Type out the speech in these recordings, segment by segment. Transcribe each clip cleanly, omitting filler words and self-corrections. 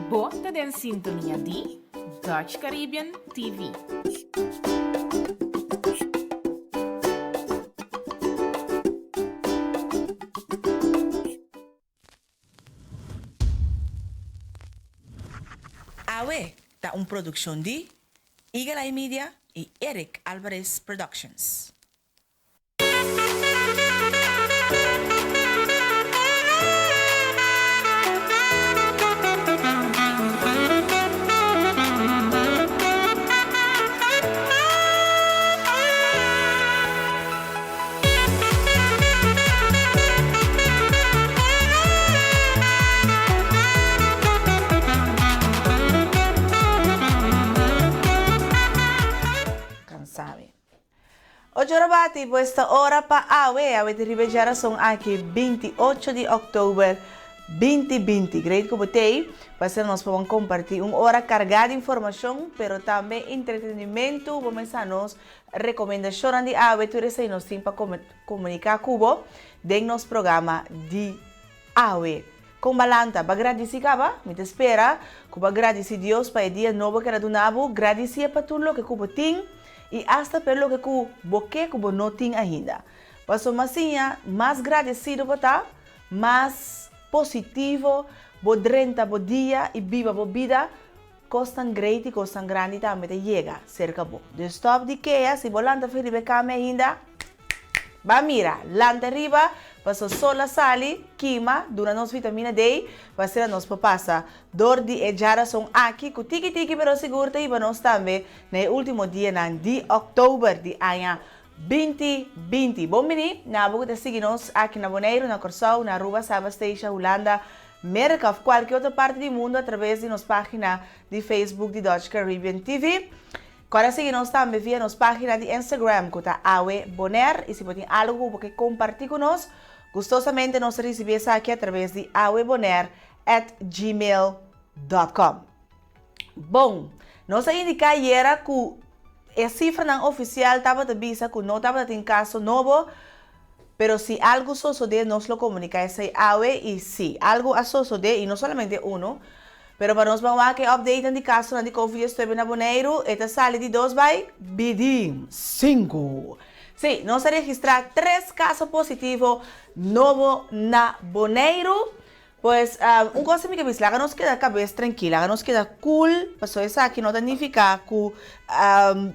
Bota en sintonia di Dutch Caribbean TV. Awe, da un producción de Eagle Eye Media y Eric Alvarez Productions. Sabe. Ocho rabati, puesta hora pa awe te ribejara son aqui 28 de outubro 2020. Great como te, para nós vamos compartilhar uma hora carregada de informação, pero também entretenimento, vamos a nos recomendação de awe, tu recém nos tem para comunicar cubo, de nos programa de awe. Com balanta, ba agradecer caba, me te espera, cuba agradecer Deus para o dia novo que era do nabo, agradecer para tudo que cubo tem, e hasta pelo que ku boque ku não tem ainda. Passo massinha, mais agradecido para mais positivo, bo drenta bo dia e viva bo vida, costan great e costan grande também te chega cerca bo. De stop de que se volanta felipe came ainda, ba mira, lanta riba, passo sola sali, quima, dura nos vitamina D, vai ser a nos papassa. Dor de ejara são aqui, com tiki pero seguro te iba nos também, no último dia de outubro de ano 2020. Bom menino, na boca de seguir-nos aqui na Bonaire, na Corsau, na Aruba, Saba Station, Holanda, América, ou qualquer outra parte do mundo, através de nossa página de Facebook de Dutch Caribbean TV. Agora seguir-nos também via nossa página de Instagram, que está Awe Bonaire, e se tem algo que compartilhar conosco, gostosamente nos receber aqui através de awebonaire@gmail.com. Bom, nós indicar era que a cifra não oficial estava de visa que não estava em caso novo, pero se algo sucede nos lo comunica essa awe e se algo sucede e não somente uno, pero para nós vamos que update de caso de COVID-19 na Bonaire, esta sale de 2 by bidim 5. Sim, nós registramos 3 casos positivos novos na Bonaire. Pues, coisa que diz, nos queda cabeça tranquila, nos queda cool, passou isso aqui não significa que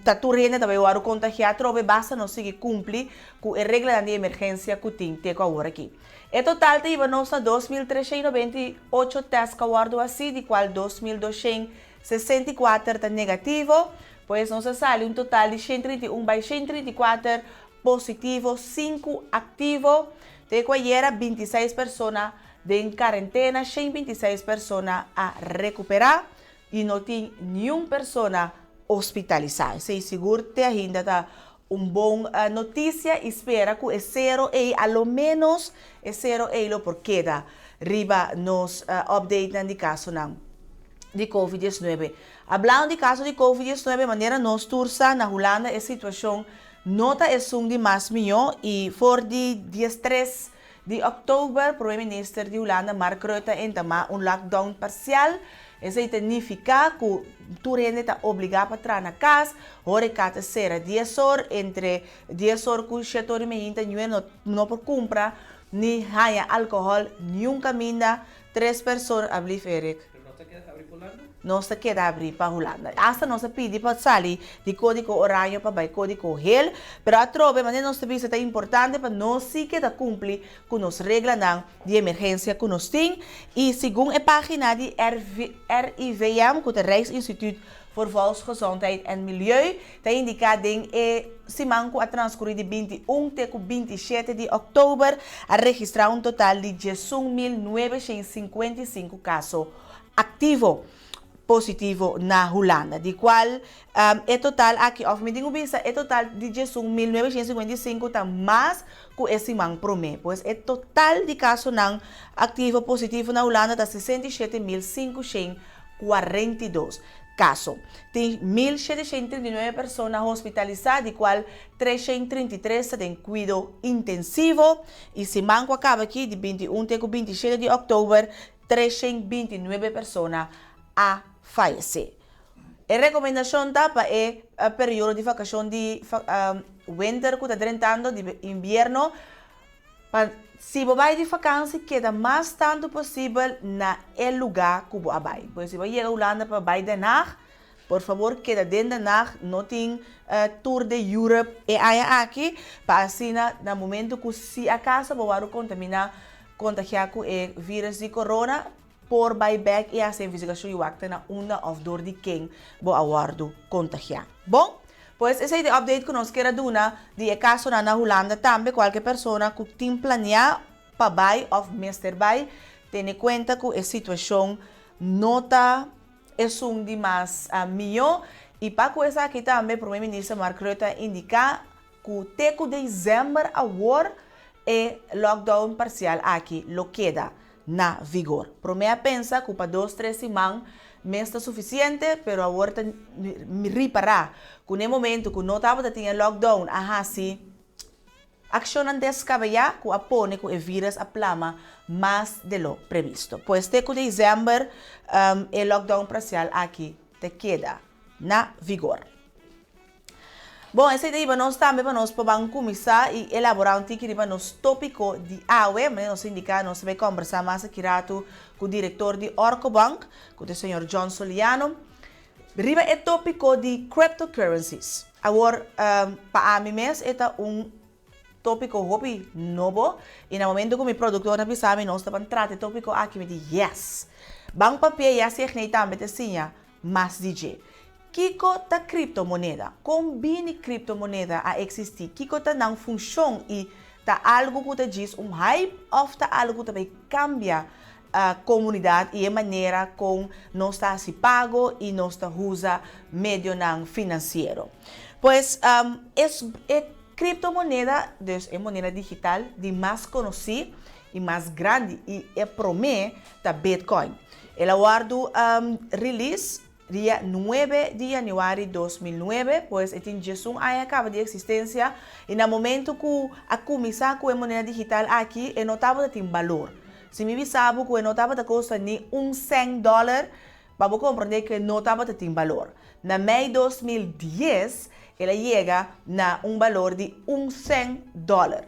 tá turrendo também o ar contagiado, trove basta não seguir cumprir com a regra de emergência que tem agora aqui. E total te nós a 2.398 testes que guardo assim, de qual 2.264 está negativo, pois nós sai um total de 131 by 134 positivo, 5 ativo, de qual era 26 pessoas de quarentena, 126 pessoas a recuperar e não tem nenhuma pessoa hospitalizada. Se seguro que ainda está bom notícia, espera que é zero e ao menos é zero e por queda riba nos update de caso de COVID-19. Hablando de caso de COVID-19, maneira nós tursa na Holanda a situação nota é de mais melhor e for de 13 de outubro, o primeiro-ministro de Holanda, Mark Rutte, entama lockdown parcial. Isso significa que o turista está obrigado a entrar na casa, hora que será 10 horas, entre 10 horas que o setor não por compra, nem haya álcool, nenhum caminho, 3 pessoas a Eric. Não se queda abrir para a Holanda. Hasta não se pede para sair de código horário para código HEL, pero a trove, mas não se vê é importante para nós se queda cumprir com as regras de emergência que nós temos. E segundo a página de RIVM, que é o Rijksinstituut voor Volksgezondheid en Milieu, está indicado que se manco a transcorrer de 21 até 27 de outubro, a registrar um total de 11.955 casos ativos positivo na Holanda, de qual é total aqui, of me digo visa, é total de 1955 tá mais que esse man promê, pois é total de casos não ativo positivo na Holanda tá 67.542 casos. Tem 1.739 pessoas hospitalizadas, de qual 333 têm cuidado intensivo, e se manco acaba aqui de 21 até 27 de outubro, 329 pessoas a falecer. A recomendação tapa é o período de vacação de winter que está entrando, de inverno. Se você vai de vacança, queda mais tanto possível na lugar que você vai. Pois se você chega a Holanda para vai de nacht, por favor, queda dentro da nacht, não tem tour de Europe e aí aqui, para assim, no momento que se acaso você vai contagiar com o vírus de corona, por buyback e essa investigação eu acho na uma of door de quem vou aguardo contagiar. Bom, pois esse é o update que nós queremos dar de caso na Holanda também qualquer pessoa que tem planeado para buy ou mister buy, tenha em conta que a situação não está de mais melhor e para coisa aqui também o primeiro-ministro Mark Rutte indica que até dezembro agora é lockdown parcial aqui lo queda na vigor. Promea pensa que para 2-3 semanas não está suficiente, pero agora me reparar que no momento que não estava tinha lockdown, assim, ação descabellada que apone que o vírus aplama mais de lo previsto. Pois até que dezembro, o lockdown parcial aqui te queda na vigor. Bom, esse daí nós também vamos começar a elaborar nos tópico de AUE, mas nós indicar, nós vamos conversar mais aqui com o diretor de Orcobank, com o senhor John Soliano. Riba é tópico de cryptocurrencies. Agora, para mim mesmo, é tópico hobby novo, e no momento que o meu produtor na pisame, nós estamos tratando o tópico aqui, me diz, yes. Banco papel, já se é também assim, mas DJ. Kiko ta criptomoneda, combine criptomoneda a existir. Kiko ta não funciona e ta algo que diz hype ou ta algo que também cambia a comunidade e a maneira como nós está se pago e nós está usa meio não financeiro. Pois é criptomoneda, é moneda digital de mais conhecida e mais grande e é promê da Bitcoin. Ela guardo release dia 9 de janeiro de 2009, pois um ano acaba de existência e no momento que a começar com a moneda digital aqui, não estava tem valor. Se me sabe que não estava custa nem $100, para compreender que não estava tem valor. Na Mei de 2010, ela chega na valor de $100.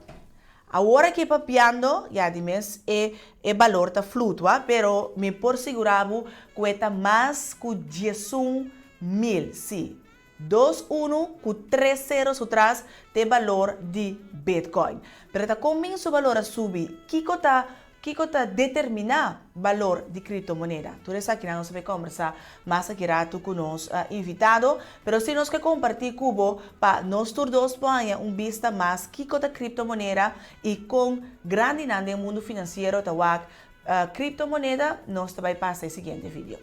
Agora que papiando, já de mês, o valor está flutua, pero me por segurado que está mais que 11.000, sim. 2-1 com 3 zeros atrás de valor de Bitcoin. Pero está começa o valor a subir. Kiko está determinar valor de criptomoneda. Tudo isso aqui nós vamos conversar mais aqui rato com nós invitado, pero se nós que compartir cubo para nós todos ponha vista mais Kiko da criptomoneda e com grande no mundo financeiro da criptomoneda, nós também passar o seguinte vídeo.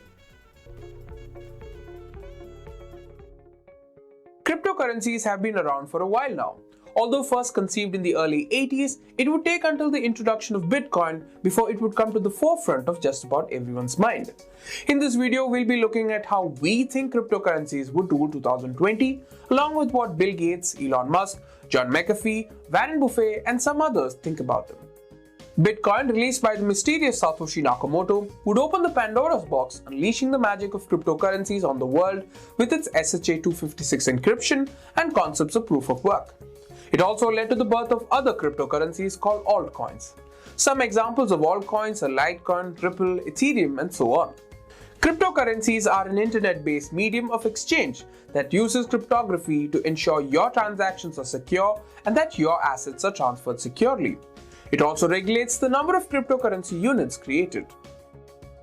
Cryptocurrencies have been around for a while now. Although first conceived in the early 80s, it would take until the introduction of Bitcoin before it would come to the forefront of just about everyone's mind. In this video, we'll be looking at how we think cryptocurrencies would do in 2020, along with what Bill Gates, Elon Musk, John McAfee, Warren Buffett, and some others think about them. Bitcoin, released by the mysterious Satoshi Nakamoto, would open the Pandora's box, unleashing the magic of cryptocurrencies on the world with its SHA-256 encryption and concepts of proof of work. It also led to the birth of other cryptocurrencies called altcoins. Some examples of altcoins are Litecoin, Ripple, Ethereum, and so on. Cryptocurrencies are an internet-based medium of exchange that uses cryptography to ensure your transactions are secure and that your assets are transferred securely. It also regulates the number of cryptocurrency units created.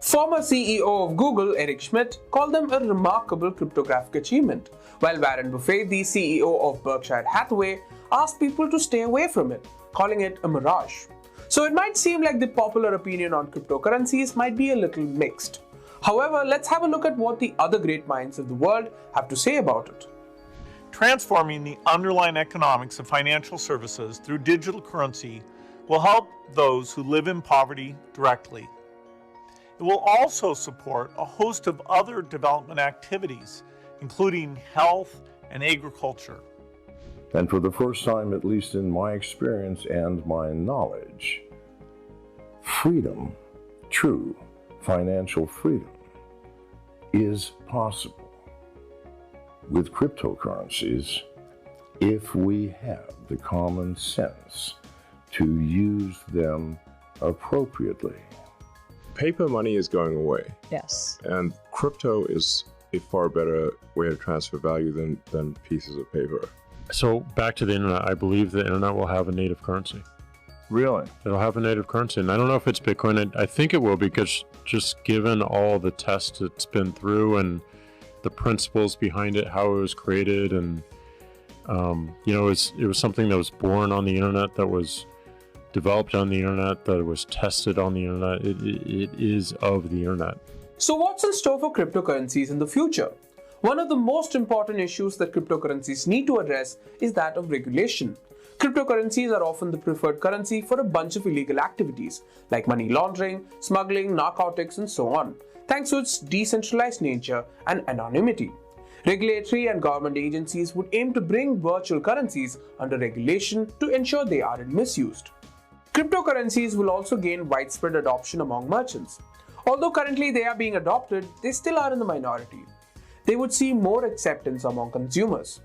Former CEO of Google, Eric Schmidt, called them a remarkable cryptographic achievement, while Warren Buffett, the CEO of Berkshire Hathaway, asked people to stay away from it, calling it a mirage. So it might seem like the popular opinion on cryptocurrencies might be a little mixed. However, let's have a look at what the other great minds of the world have to say about it. Transforming the underlying economics of financial services through digital currency will help those who live in poverty directly. It will also support a host of other development activities, including health and agriculture. And for the first time, at least in my experience and my knowledge, freedom, true financial freedom, is possible with cryptocurrencies if we have the common sense to use them appropriately. Paper money is going away, Yes. and crypto is a far better way to transfer value than pieces of paper. So back to the internet, I believe the internet will have a native currency. Really? It'll have a native currency, and I don't know if it's Bitcoin. I think it will, because just given all the tests it's been through and the principles behind it, how it was created, and it was something that was born on the internet, that was developed on the internet, that was tested on the internet. It is of the internet. So what's in store for cryptocurrencies in the future? One of the most important issues that cryptocurrencies need to address is that of regulation. Cryptocurrencies are often the preferred currency for a bunch of illegal activities like money laundering, smuggling, narcotics, and so on, thanks to its decentralized nature and anonymity. Regulatory and government agencies would aim to bring virtual currencies under regulation to ensure they aren't misused. Cryptocurrencies will also gain widespread adoption among merchants. Although currently they are being adopted, they still are in the minority. They would see more acceptance among consumers.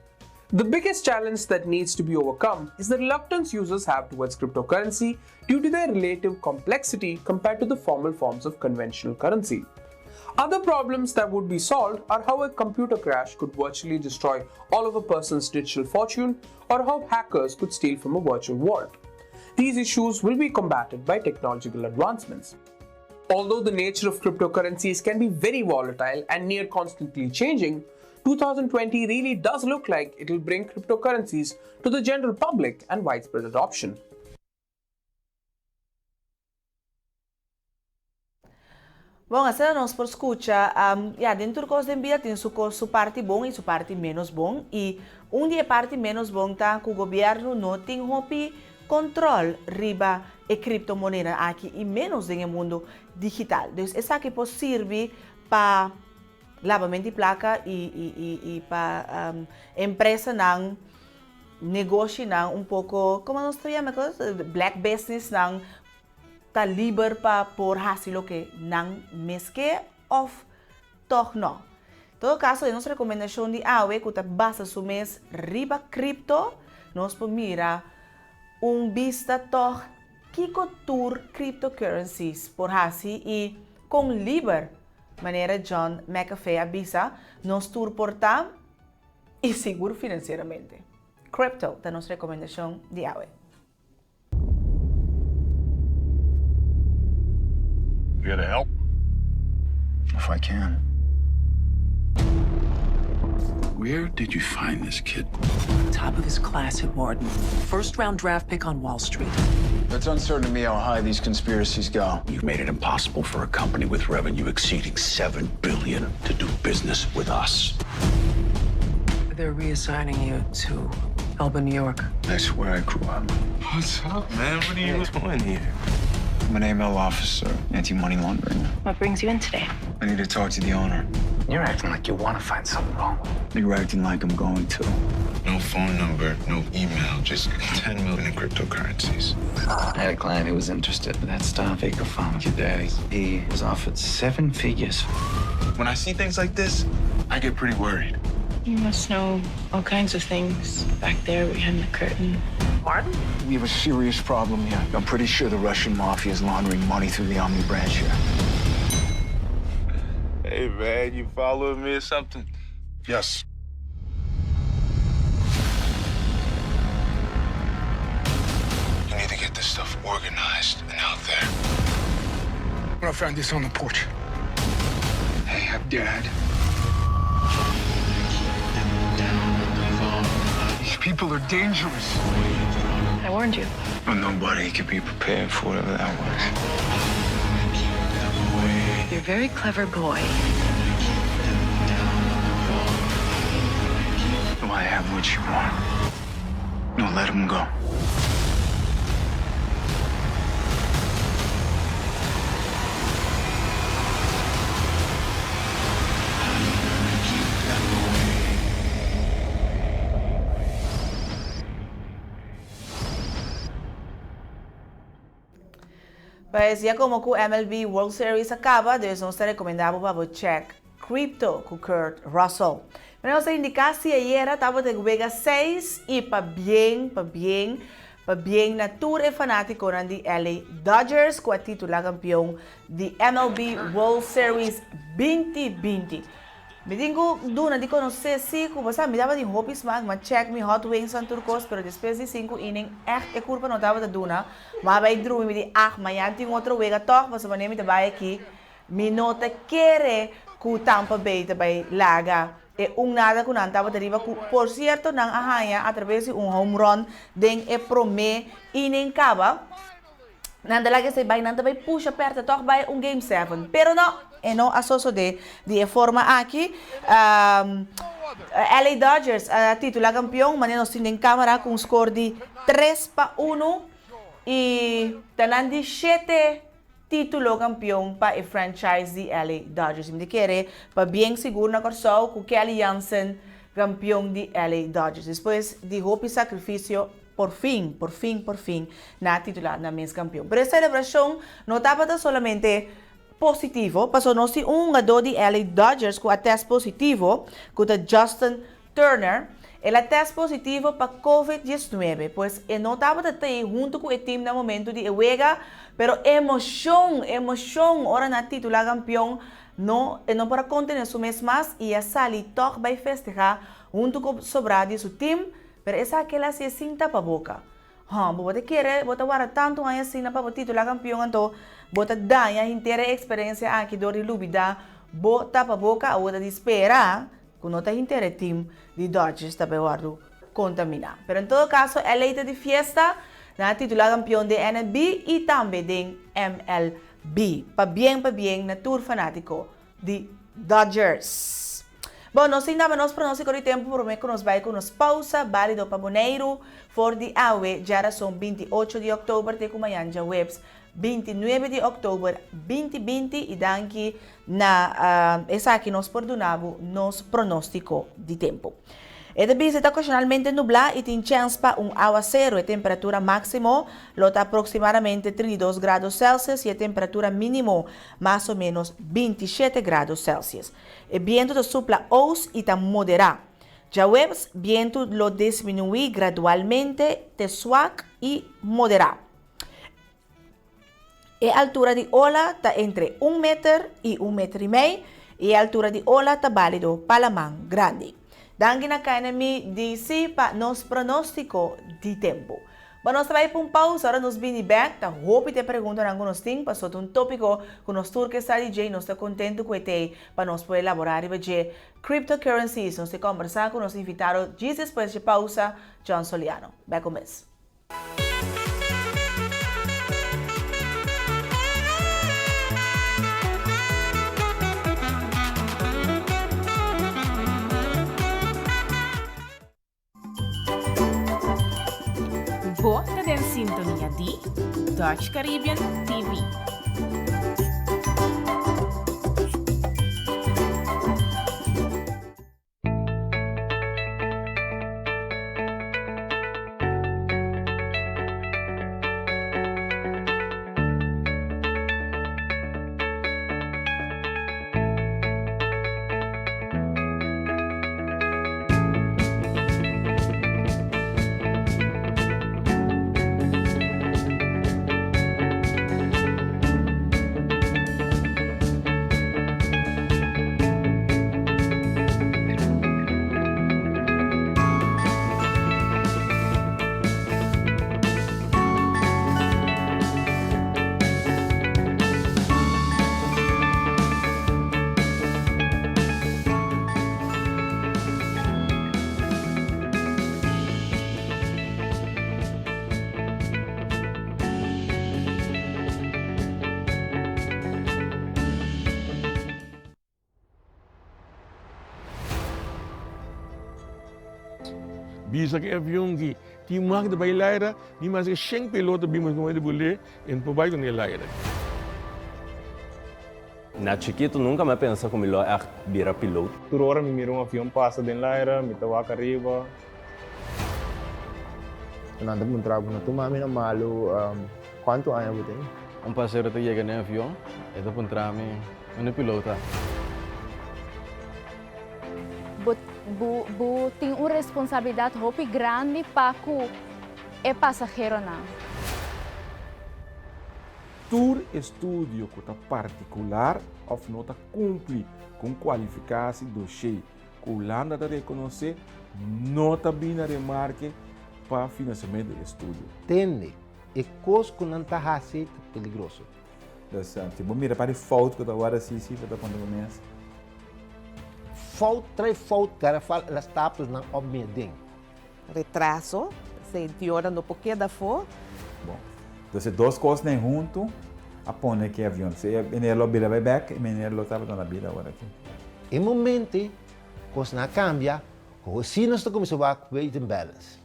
The biggest challenge that needs to be overcome is the reluctance users have towards cryptocurrency due to their relative complexity compared to the formal forms of conventional currency. Other problems that would be solved are how a computer crash could virtually destroy all of a person's digital fortune, or how hackers could steal from a virtual vault. These issues will be combated by technological advancements. Although the nature of cryptocurrencies can be very volatile and near constantly changing, 2020 really does look like it will bring cryptocurrencies to the general public and widespread adoption. Bom, essa nós por escuta, dentro dos envia tem sua parte bom e sua parte menos bom, e dia parte menos bom tá que o governo não tem controle riba e criptomoeda aqui e menos no mundo digital. Então, essa aqui pode servir para lavamento de placa e para empresa não negócio não pouco, como nós chamamos, black business não tá livre para por fazer o que não mesque ou toch não. Em todo caso, a nossa recomendação de que tá basta su mês riba cripto, nós podemos mirar vista toch que tour cryptocurrencies por fazer e com livre maneira John McAfee avisa, nós tour portar e seguro financeiramente. Crypto é a nossa recomendação de hoje. You gotta help? If I can. Where did you find this kid? Top of his class at Wharton. First round draft pick on Wall Street. It's uncertain to me how high these conspiracies go. You've made it impossible for a company with revenue exceeding $7 billion to do business with us. They're reassigning you to Elba, New York. That's where I grew up. What's up, man? What are you doing here? I'm an AML officer, anti-money laundering. What brings you in today? I need to talk to the owner. You're acting like you want to find something wrong. You're acting like I'm going to. No phone number, no email, just 10 million in cryptocurrencies. I had a client who was interested in that stuff. Baker found your daddy. He was offered 7 figures. When I see things like this, I get pretty worried. You must know all kinds of things back there behind the curtain. Martin? We have a serious problem here. I'm pretty sure the Russian mafia is laundering money through the Omni branch here. Hey, man, you following me or something? Yes. You need to get this stuff organized and out there. I found this on the porch. Hey, I'm Dad. These people are dangerous. I warned you. Well, nobody could be prepared for whatever that was. You're a very clever boy. Do I have what you want? No, let him go. Pues ya como que o MLB World Series acaba, nós recomendamos para você check Crypto com Kurt Russell. Mas nossa indicação era estava de juega 6 e para bem na tour e fanático de LA Dodgers com a titular campeão de MLB World Series 2020. Me digo, Duna, digo, não sei se, como sabe, me dava de hobbies, mas check me hot wings and turcos, pero depois de 5 innings, echt, a curva não dava da Duna, mas vai dormir, me digo, mas já tem outro wega, toch, mas maneira me vai aqui, me nota querer que o Tampa Bay também laga, e nada que não estava deriva, por certo, não arranha, através de home run, den e prome, inning cava, não dá que se vai, não vai puxa perto, toch, vai game 7, pero não. E não associo de forma aqui. LA Dodgers, titular campeão, mas nós temos em câmera com um score de 3-1 e temos 7 título campeão para o franchise de LA Dodgers. Me quer para bem seguro na corção com Kelly Jansen, campeão de LA Dodgers. Depois de roupa e sacrifício, por fim, na titular na mês campeão. Para essa celebração, não estava solamente positivo, passou nós um jogador de LA Dodgers com a teste positivo, com o Justin Turner. Ele teste positivo para COVID-19, pois ele não estava junto com o time no momento de juega, pero emoção, ora na titular campeão, não para conter isso mês mais e a sali toch vai festejar junto com o sobrado de seu time, pero essa aquela se sinta para boca. Bota querer, bota guarda tanto aí assim para o titular campeão, então bota danha inteira experiência aqui do Lubida, bota para boca ou de esperar que não tem inteira time de Dodgers também guardo contaminar. Pero em todo caso, é leite de festa na titular campeão de NB e também de MLB. Para bem na tour fanático de Dodgers. Bom, nós ainda vamos pronosticando o tempo, por que nos vai com nos pausa, válido para Boneiro, for de Aue, já são 28 de outubro, de amanhã já webs 29 de outubro 2020 e daqui na essa aqui nós perdonamos nos pronóstico de tempo. Esta vez está ocasionalmente nublado e tem chance para aguacero. A temperatura máxima lota aproximadamente 32 grados Celsius e a temperatura mínima mais ou menos 27 grados Celsius. O viento de sopla os e está moderado. Já o viento lo disminui gradualmente de suave e moderado. A altura de ola está entre 1 metro e 1,5 metro e a altura de ola está válido para a mão grande. Dangi na Academy DC para nos pronóstico de tempo. Mas nós vai para um pausa, agora nos vini back, tá hope te pergunta na alguns ting, passou um tópico com nós turques está DJ, nós está contente com ele para nós poder elaborar e ver cryptocurrencies, nós está conversar com nós invitado, diz depois de pausa, John Soliano. Vai começar. Bota den sintonia di Dutch Caribbean TV. Bisa ke avião que tinha mais de bailar, ni mais que 100 pilotos vimos como ele bolé, em por baixo nele aire. Na chiquito nunca me pensei como ele vira piloto. Toda hora me miro um avião passa dentro da aire, me tawa arriba. Nada muito trabalho, não toma mina malo. Quanto anos você tem? Parceiro que chega no avião, é do contrami, um piloto. tem uma responsabilidade muito grande para o passageiro não. Tur estudio que está particular of nota cumpre com qualificação do cheio. Que o Holanda da reconhecer nota bem na remarque para financiamento do estudo. Tende, e coisa que não está aceito peligroso. Tipo, mira, para falta que agora sim, para quando começa. Falta, cara, as tapas não obedecem. Retraso, se piora no porquê da for. Bom, então, duas coisas nem junto, a pôr que avião. Se é menino bila vai back, menino estava na vida agora aqui. Em momento, coisa não cambia, o sino está começando a weight and balance.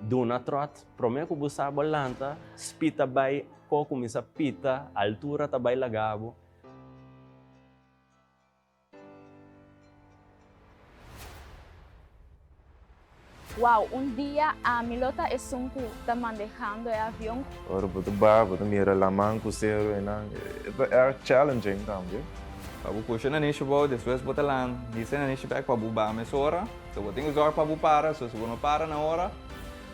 Duna trot, promete que você sabe lanta, spita vai, começa pita, altura tá vai lagabo. Wow, dia a milota é sunku tá manejando o avião. Ora, bota mira lá manco zero e não. É challenging também. Pabu puxa na nicho bo, depois bota lá, diz na nicho back pabu ba mais hora. So botem os hora pabu para, so se não para na hora,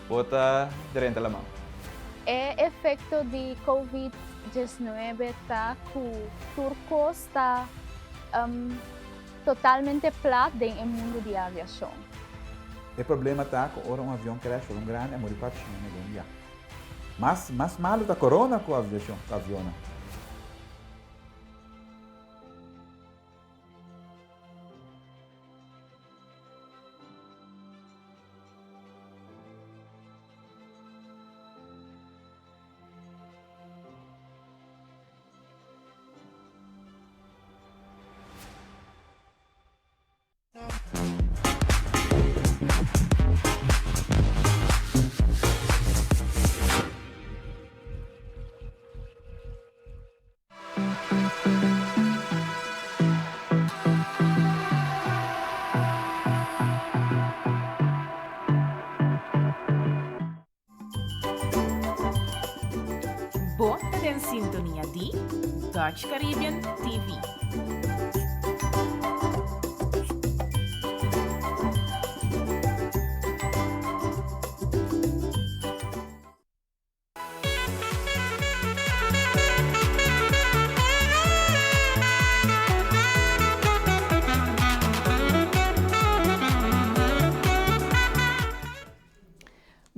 bota direita lá mão. É efeito de COVID-19 tá com turco está totalmente plat no mundo de aviação. O problema está que ora avião crash, grande, é muito patinho, né? Mas malo da corona com a aviação, com a aviona. Bota en sintonia di Dutch Caribbean TV.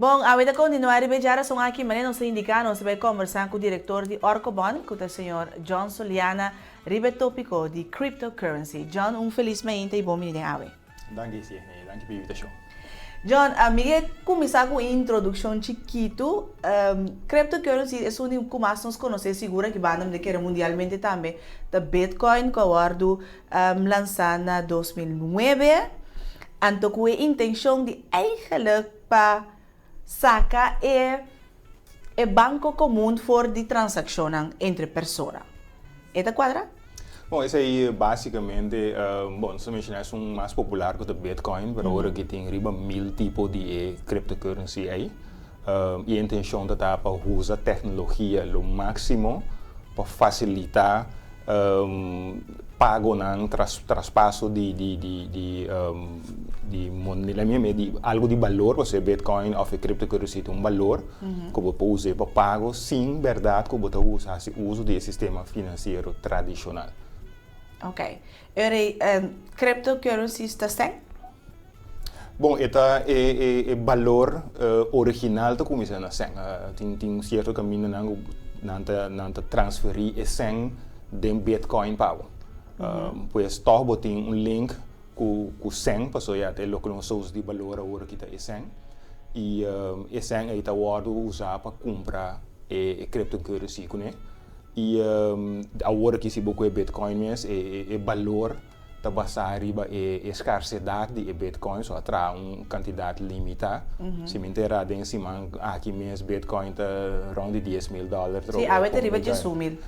Bom, a vida continuar e beijar são aqui, mas não se indicar, nós vai conversar com o diretor de Orcobon, com o senhor John Soliana Ribetópico de Cryptocurrency. John, feliz manhã e bom menino ave. Danke, sim, danke pela invitação. John, amiga, começar com uma introdução chiquito. Cryptocurrency é um que mais nós conhecemos, segura que vai de que era mundialmente também. Da Bitcoin, que eu lançado em 2009. Então, com a intenção de eigenlijk para saca é banco comum for de transação entre pessoas. É da quadra? Bom, esse aí basicamente, se mencionar é um mais popular que o Bitcoin, mas agora que tem riba 1000 tipos de cryptocurrency aí. E a intenção é para usar tecnologia o máximo para facilitar pago no traspasso de algo de valor, você Bitcoin ou cryptocurrency tem valor que você pode usar para pago, sim, verdade, que você usa o uso do sistema financeiro tradicional. Ok. Cryptocurrency está sem? Bom, é valor original que começa na sen. Tem certo caminho não transferir e sen de Bitcoin para pois toch tem link com o sen, para já ter o que nós usamos de valor agora que está sen e sen aí está usado para comprar cryptocurrency, né? E agora que se boca Bitcoin mesmo é valor está basado em escassidade de Bitcoin, só traz uma quantidade limitada. Se me enterar de cima aqui mesmo Bitcoin está rond de $10,000. Sim, a gente arriba de 10,000.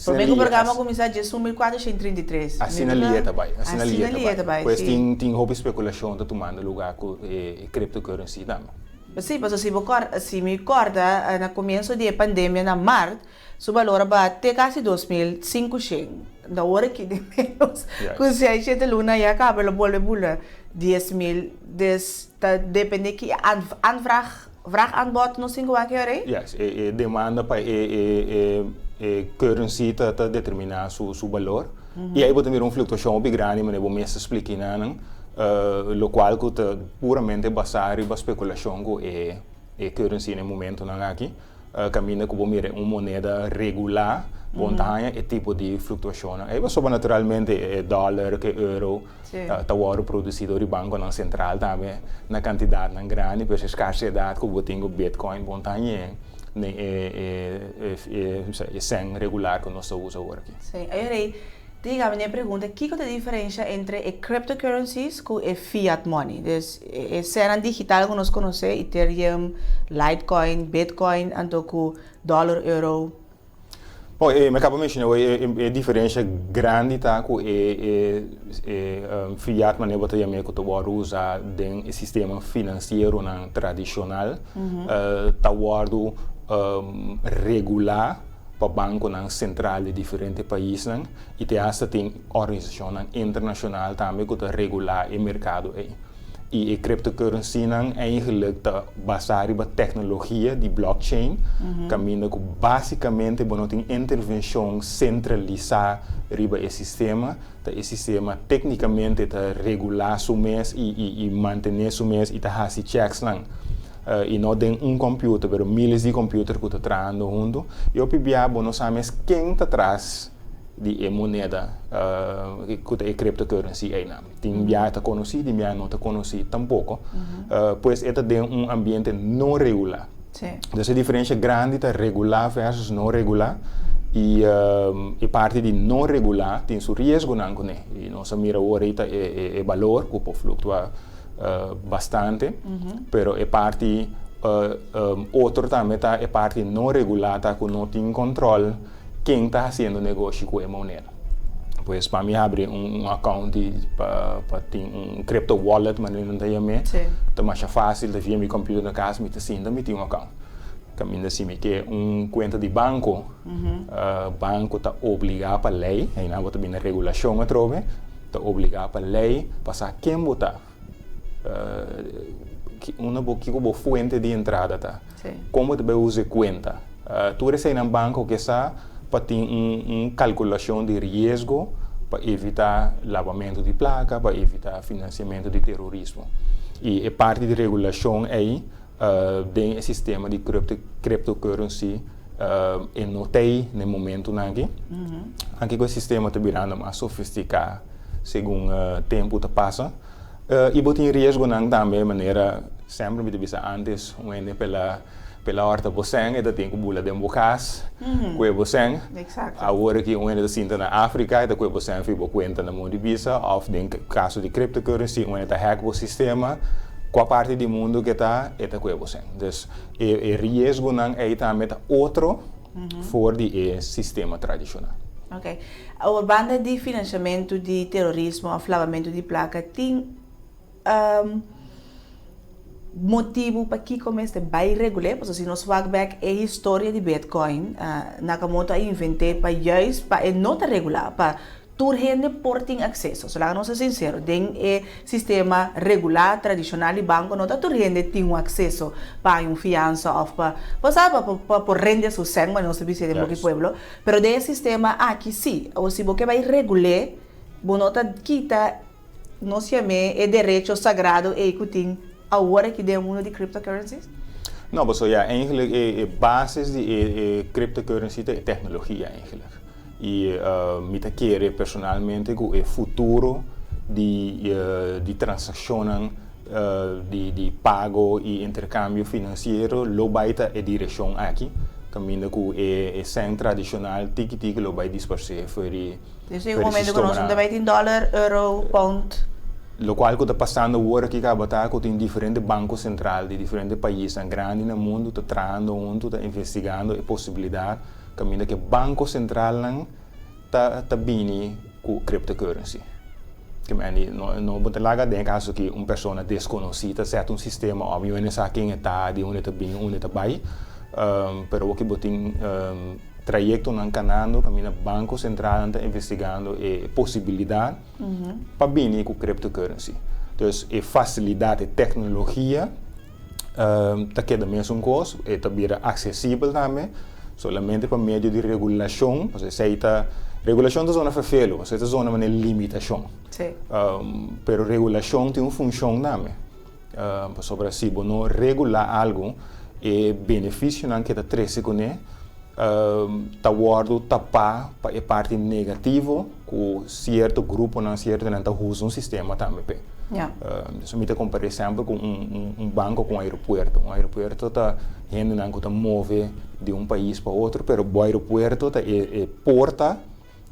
Por mim o programa começa de 10,433. Assim ali também. Assim ali também. Pois tem roupa especulação tá tomando lugar com cryptocurrency também. Sim, mas se me recorda no começo da pandemia na março, Su valor bate casi 2.500. Da hora que de menos. Quando se a gente luna já acaba a bola 10.000. Dus dat depende que vraagaanbod no 5 keer. Yes, demanda para currency te determinar su valor. E aí você tem uma flutuação bem grande, mas eu mesmo expliquei não, lo qual que puramente basado na especulação que currency no momento não aqui, caminha como uma moeda regular. Montanha é tipo de flutuação. Aí você naturalmente dólar, que euro, tá o produzido de banco na central também na quantidade não grande, pois a escassidade que você tem o Bitcoin montanha é sem regular que nós usamos agora aqui. Sim, aí diga minha pergunta, que é a diferença entre cryptocurrencies e fiat money? Dus cena digital que nós conhecemos, Ethereum, Litecoin, Bitcoin, então com dólar, euro. Bom, me acabo de mencionar a diferença grande tá com fiat money que também que tu pode usar no sistema financeiro tradicional, tá guardo regular para banco central de diferentes países e tem organização internacional também que regular o mercado aí. E a cryptocurrency eigenlijk baseado na tecnologia de blockchain, caminha que basicamente tem intervenção centralizada riba o sistema tecnicamente regular su mês e manter su mês e fazer checks e não tem computer, mas milhares de computers que estão trabalhando junto. E o PBA não sabe quem está atrás de moneda que é cryptocurrency aí não. Tem bia está conhecido, bia não está conhecido tampouco. Pois esta tem ambiente não regular. Então a diferença grande é regular versus não regular. E parte de não regular tem seu risco não, e nós mira ahorita é valor que pode flutuar bastante, pero é parte outro também tá é parte não regular tá que não tem controle quem está fazendo negócio com a moneda. Pois para mim abrir account para ter crypto wallet, mas não tem também. Tá mais fácil de via meu computador na casa, me tem account. Caminho assim que conta de banco, banco tá obrigado para lei, aí não bota bem na regulação atrove, tá obrigado para lei passar quem botar uma boa fonte de entrada tá. Como tu vai usar conta? Tu recebe um banco que está para ter calculação de risco para evitar lavamento de placa, para evitar financiamento de terrorismo. E parte de regulação aí tem o sistema de cryptocurrency e notei no momento aqui. Aqui o sistema está virando mais sofisticado segundo o tempo que passa. E tem risco também, de maneira sempre me disse antes, pela horta boseng, e tem que bula de bocas, que boseng. Agora que ainda sinta na África, e que boseng fica conta na mão de visa, ou em caso de cryptocurrency, ainda hack o sistema, qual parte do mundo que está, é que boseng. Então, o risco é também outro fora do sistema tradicional. Ok. A banda de financiamento de terrorismo, ou lavamento de placa, tem motivo para que comece a regular, porque se nós vamos ver a história de Bitcoin, Nakamoto inventou para juist para não regular, para todo mundo por ter acesso. Se não ser sincero, tem sistema regular tradicional de banco, não todo mundo tem acesso para fiança ou para por render su sangue, mas não se dice de que pueblo, pero de sistema aqui sim, ou se você vai regular, bonota quita não se chama direito sagrado e que tem agora que deu mundo de cryptocurrencies? Não, mas eigenlijk a base de cryptocurrency é tecnologia eigenlijk. E me quero personalmente que o futuro de transação de pago e intercâmbio financeiro lo vai ter a direção aqui. Caminho que é sem tradicional, tique lo vai dispersar para Nesse momento que nós também tem dólar, euro, pound. Lo qual que está passando agora que que tem diferentes bancos centrais de diferentes países grandes no mundo, está trabalhando junto, está investigando a possibilidade, caminho que banco central está vindo com cryptocurrency. Que não pode lá dentro caso que uma pessoa desconhecida certo um sistema, obviamente não sabe quem está, de onde está bem, onde está bem, pero o que botem trayecto nan canando, camina Banco Central está investigando a possibilidade para vir com cryptocurrency. Dus a facilidade, a tecnologia, tá queda mesmo coisa, e também acessível também, solamente por meio de regulação, ou seja, regulação da zona vervelho, ou seja, zona de limitação. Sim. Pero regulação tem uma função também. Sobre se não regular algo, e benefício não que está trece com ele, tá guardo tapar para a parte negativa com certo grupo não certo não tá usa um sistema também. Yeah. So, me compara exemplo com banco com aeroporto. Um aeroporto tá gente não que tá move de país para outro, pero o aeroporto tá porta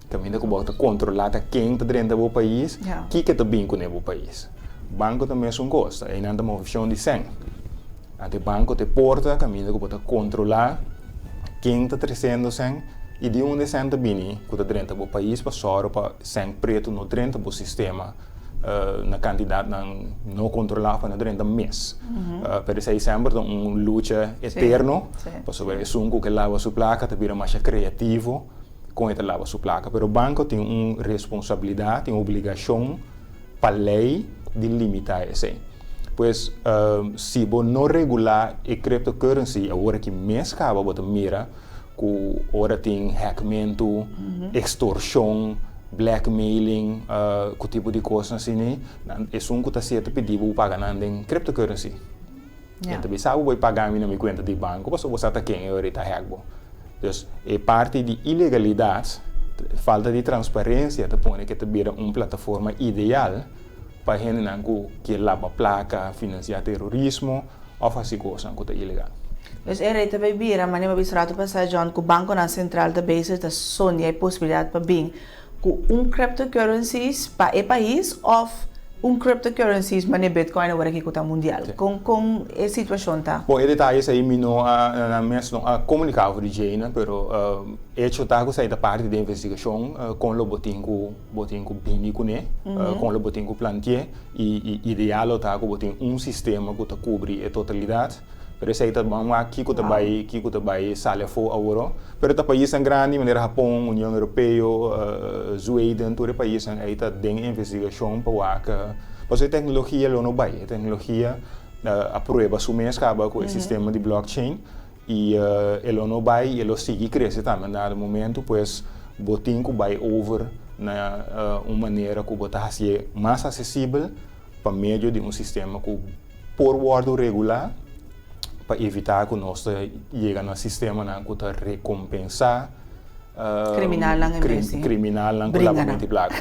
que ainda que bota controlar quem está dentro do país, que tá bem com o país. Banco também é coisa, aí não tá movição de sangue. Ante banco te porta, caminho que bota controlar quem está trazendo sangue e de onde sangue está bem, que está dentro do país para só para sangue preto no dentro do sistema. Na quantidade não controlava na dentro do mês. Por isso é sempre luta eterna, para saber se que lava sua placa, também é mais criativo com ele lava sua placa. Mas o banco tem uma responsabilidade, tem uma obrigação para a lei de limitar isso. Pois, se você não regular a cryptocurrency, agora que mês acaba, você mira que agora tem hackeamento, extorsão, blackmailing, que tipo de coisa assim, é que está certo pedir para pagar em cryptocurrency. Então, sabe, você pagar na minha conta de banco, você está quem eu está hackbo. Então, é parte de ilegalidade, falta de transparência, que põe que vira uma plataforma ideal para gente que lava placa, financiar terrorismo ou fazer coisas que é ilegal. Dus er também vira, mas não bisrato passar John, que o Banco Central também está sonha a possibilidade para bem com cryptocurrencies para o país ou cryptocurrencies mas Bitcoin agora que está mundial. Com a situação tá. Bom, e detalhes aí não a comunicar com o DJ, né? Pero hecho tá que sai da parte da investigação com o botinho bini com ele, com o botinho plantier e ideal tá que sistema que tá cobre a totalidade. Pero isso aí tá bom aqui que vai sair fora agora. Pero tá país grande, maneira Japão, União Europeia, Zweden, todo país aí tá tem investigação para que pois a tecnologia não vai, a tecnologia aprova o mês acaba com o sistema de blockchain e ele não vai, ele segue crescer também no momento, pois botinho vai over na uma maneira que vai ser mais acessível para meio de sistema que por guardo regular para evitar que nós cheguemos no sistema que está recompensar criminal lang que lava mente placa.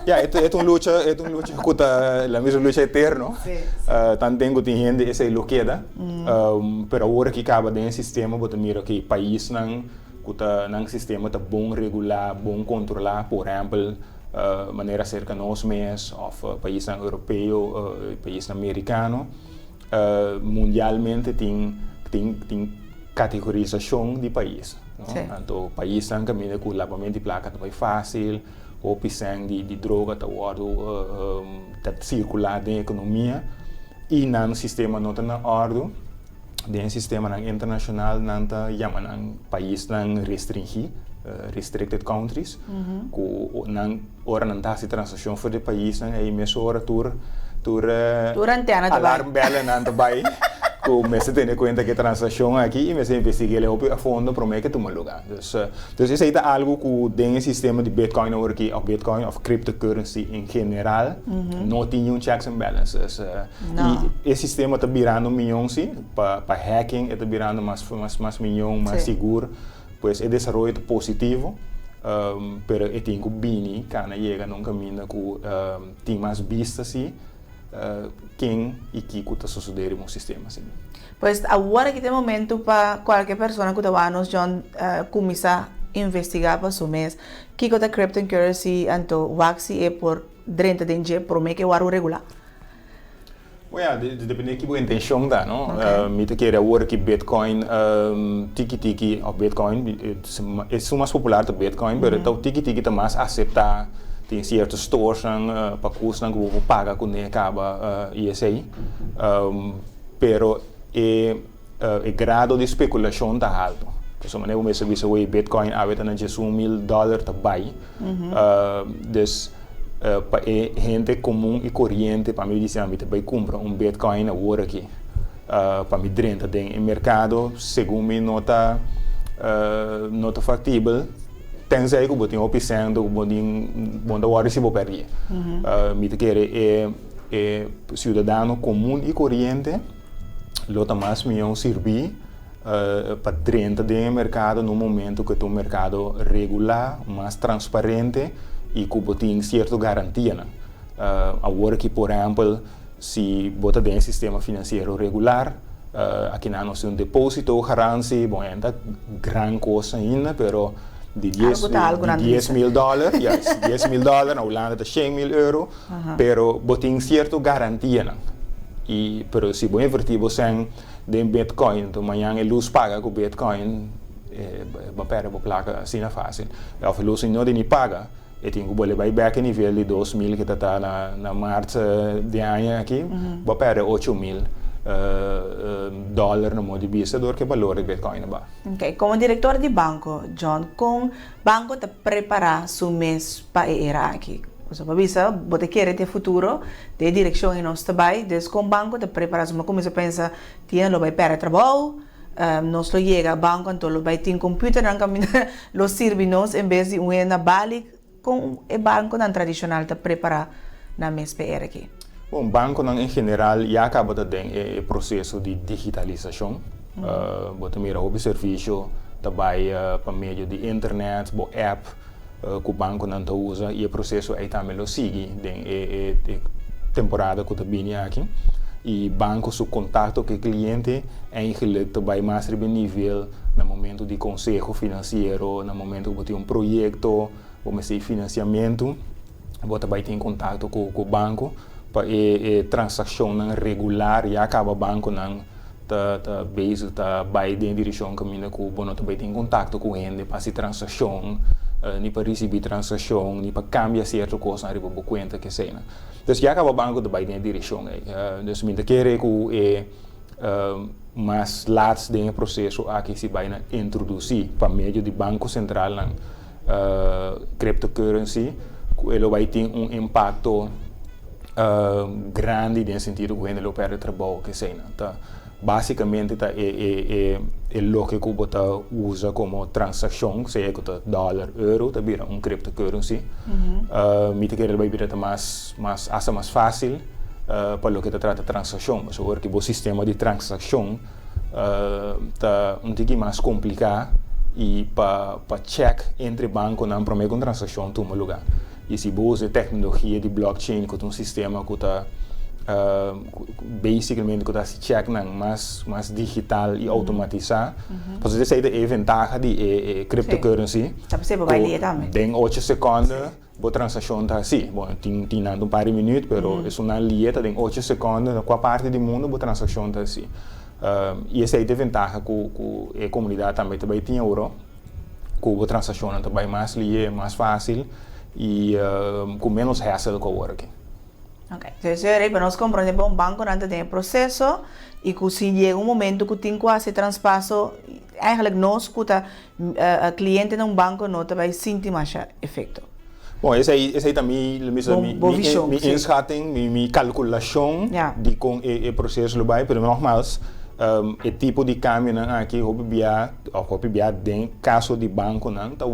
É uma luta que está a mesma luta eterna. Tanto que tem gente essa loqueda, pero agora que acaba dentro sistema, você mira que país nang sistema tá bom regular, bom controlar, por exemplo, maneira cerca nós mesmos, ou país europeu, país americano. Mundialmente tem categorização de país. Então, país que caminha com lavamento de placa também fácil, ou pisang de droga tá circular na economia e no sistema não está na ordem, no sistema internacional não está chamando país não restringir, restricted countries, que ora não está se transação for de país aí mesmo ora alarm bellen aan te bij. Mensen tenen conta que transação aqui e mensen investigam a fundo para que toma lugar. Dus is het algo que dentro do sistema de Bitcoin ou Bitcoin of cryptocurrency em geral não tem checks and balances. E esse sistema está virando milhão sim para hacking, está virando mais milhão, mais seguro. Pois é desenvolvimento positivo. Pero é tem que bini kana chega num caminho que tem mais vista sim. Quem e que está sucedendo no sistema assim. Pois agora que tem momento para qualquer pessoa que está nos John começar a investigar para o mês que está cryptocurrency anto waxi é por dentro de dinheiro por meio que o regular. Depende de boa intenção da, não? Me te queira agora que Bitcoin, tiki ou Bitcoin é mais popular do Bitcoin, mas o tiki tá mais aceitar. Tem certos stores para custar que você paga quando acaba isso aí, pero o grado de especulação está alto. Dus maneira como esse bisa o Bitcoin aveta na $1,000 também. Dus para gente comum e corrente para mim dizer que vai comprar Bitcoin na hora aqui. Para mim dentro do mercado, segundo me nota factível. Tenzij que botem opção do bom da hora se vou perder. Me te querer cidadão comum e corrente, lota mais me servir para dentro do mercado no momento que o mercado regular, mais transparente e que botem certa garantia. Agora que por exemplo, se bota dentro sistema financeiro regular, aqui nós temos depósito, garantia, bom, é uma grande coisa ainda, pero de $10,000, yes, $10,000, na Holanda de €100,000, pero botem certa garantia. Pero se você invertir você em Bitcoin, então amanhã a luz paga com Bitcoin, vou placa assim é fácil. A luz não tem paga, eu tenho que levar back a nível de 2.000 que está na março de ano aqui, vou perder $8,000 no modo de vista do que o valor de Bitcoin ba. Ok, como diretor de banco, John, com banco te preparar seu mês para ir aqui. Você vai ver, você quer ter futuro, ter direção em nosso trabalho, desde com banco te preparar, mas como você pensa, tinha lo vai para trabalho, nós lo chega banco, então lo vai ter computer, não caminha, lo serve nós em vez de na balik com o banco não tradicional te preparar na mês para ir aqui. Bom, banco em geral já acaba de ter o processo de digitalização. Você mira o serviço também por meio de internet, o app que o banco não usa e o processo aí também lo sigue temporada que está vindo aqui. E banco seu contato com o cliente eigenlijk também mais de nível no momento de conselho financeiro, no momento que você tem projeto, como se financiamento, você também tem contato com o banco. Para transação regular e acaba banco não tá base tá vai em direção caminho que o bono também tem contato com ele para se transação nem para receber transação nem para cambiar certa coisa na riba conta que sei né então já acaba banco também em direção aí então me querer que mas lads do processo aqui se vai introduzir para meio de banco central na cryptocurrency ele vai ter impacto grande no sentido que ele opera trabalho que sei tá basicamente tá é o que o bota usa como transação seja que tá dólar euro tá vira cryptocurrency me te querer vai virar mais fácil para o que trata transação mas agora que o sistema de transação tá pouquinho mais complicado e para check entre banco não para uma transação toma lugar. E se você usa tecnologia de blockchain, que é um sistema que está basicamente que está se check mais digital e automatizado. Então essa é a vantagem de cryptocurrency. Em 8 segundos, a transação está assim. Bom, tem um par de minutos, mas é uma linha em 8 segundos, na qual parte do mundo a transação está assim. E essa é a vantagem que a comunidade também tem agora, que a transação também mais linha, mais fácil. E com menos hassle que agora aqui. Ok, então para nós compreender um banco não tem processo e que se chega momento que tem quase transpasso, eigenlijk nós que o cliente de banco não vai sentir mais efeito. Bom, esse aí também minha inschatting, minha calculação de com o processo vai, mas nogmaals, o tipo de câmbio aqui, eu dentro caso de banco não está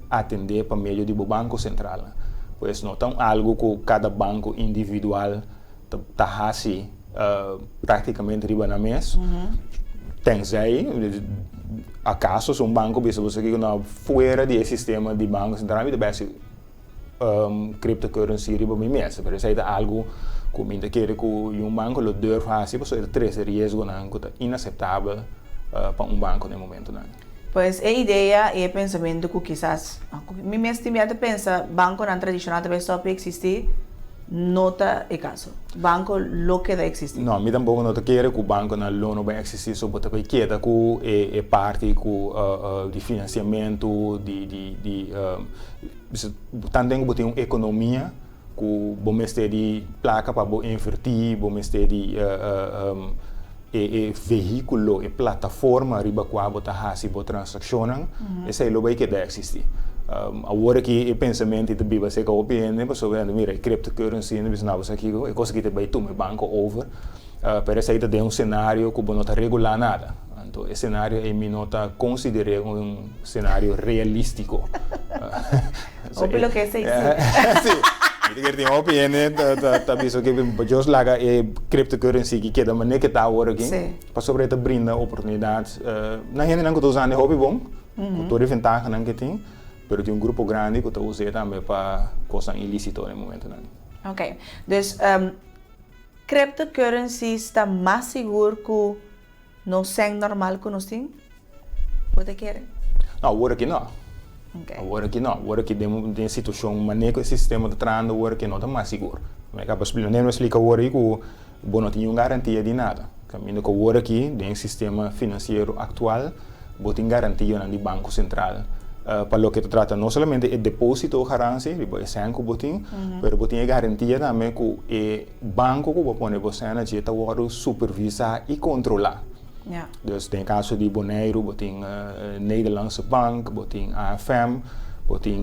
atender para meio do banco central. Pois não tem algo que cada banco individual está assim praticamente riba na mesa. Tem aí acaso um banco bisa você que não fora do sistema de banco central e deve cryptocurrency riba na mesa. Pero isso é algo que me quer que um banco lo deve fazer, porque é três risco não que é inaceitável para banco no momento não. Pois a ideia e o pensamento que quizás, me estimado pensa, banco não tradicional talvez só existir, não está o caso. Banco lo que deve existir. Não, me também não quero que o banco não vai existir, só para que queda com a parte de financiamento, também tem uma economia, que vamos ter de placa para invertir, vamos ter de veículo, plataforma riba qua bota hasi bo transaccionan, essa é lo vai que deve existir. Agora que o pensamento de biba se que opinião, mas sobre mira, cryptocurrency, não bisnava aqui, é coisa que te vai tu me banco over, para essa ideia de cenário que não está regular nada. Então, esse cenário é minota considerei cenário realístico. O pelo que se Sim. Eu tenho uma opinião, tá visto que eu laga cryptocurrency que queda maneira que tá agora aqui, para sobre esta brinda oportunidades. Na gente não estou usando hobby bom, estou reventando não que tem, mas tem grupo grande que estou usando também para coisas ilícitas no momento não. Ok, então cryptocurrency está mais seguro que não é normal que nós temos? Você quer? Não, agora que não. Okay. Agora que não, agora que tem situação, maneira que o sistema está trazendo, agora que não está mais seguro. Mas não explica agora que o não tem garantia de nada. Caminho que agora que tem sistema financeiro atual, não tem garantia no Banco Central. Para lo que se trata não somente o depósito de garantia, é 5 botim, mas tem garantia também que o banco que põe você na dieta agora supervisar e controlar. Yeah. Dus tem caso de Bonaire, tem Nederlandse Bank, tem AFM, tem